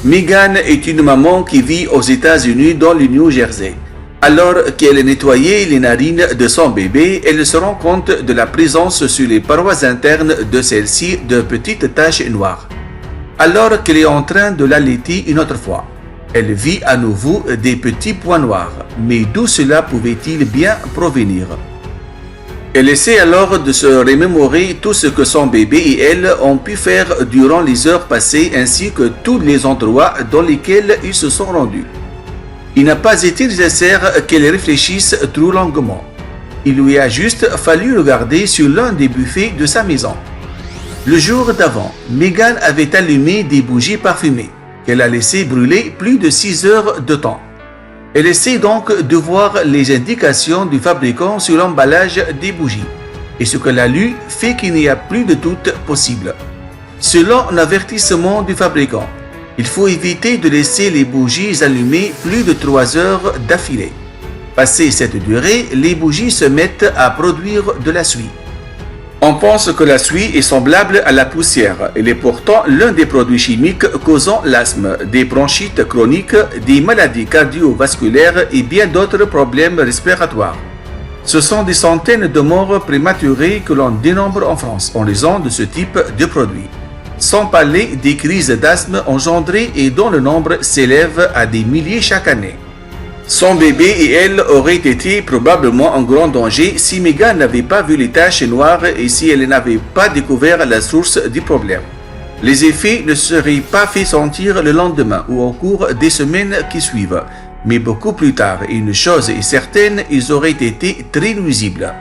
Megan est une maman qui vit aux États-Unis dans le New Jersey. Alors qu'elle nettoyait les narines de son bébé, elle se rend compte de la présence sur les parois internes de celle-ci de petites taches noires. Alors qu'elle est en train de l'allaiter une autre fois, elle vit à nouveau des petits points noirs. Mais d'où cela pouvait-il bien provenir? Elle essaie alors de se remémorer tout ce que son bébé et elle ont pu faire durant les heures passées ainsi que tous les endroits dans lesquels ils se sont rendus. Il n'a pas été nécessaire qu'elle réfléchisse trop longuement. Il lui a juste fallu regarder sur l'un des buffets de sa maison. Le jour d'avant, Megan avait allumé des bougies parfumées qu'elle a laissées brûler plus de 6 heures de temps. Elle essaie donc de voir les indications du fabricant sur l'emballage des bougies. Et ce qu'elle a lu fait qu'il n'y a plus de doute possible. Selon l'avertissement du fabricant, il faut éviter de laisser les bougies allumées plus de 3 heures d'affilée. Passé cette durée, les bougies se mettent à produire de la suie. On pense que la suie est semblable à la poussière. Elle est pourtant l'un des produits chimiques causant l'asthme, des bronchites chroniques, des maladies cardiovasculaires et bien d'autres problèmes respiratoires. Ce sont des centaines de morts prématurées que l'on dénombre en France en raison de ce type de produit. Sans parler des crises d'asthme engendrées et dont le nombre s'élève à des milliers chaque année. Son bébé et elle auraient été probablement en grand danger si Megan n'avait pas vu les taches noires et si elle n'avait pas découvert la source du problème. Les effets ne seraient pas fait sentir le lendemain ou au cours des semaines qui suivent, mais beaucoup plus tard, et une chose est certaine, ils auraient été très nuisibles.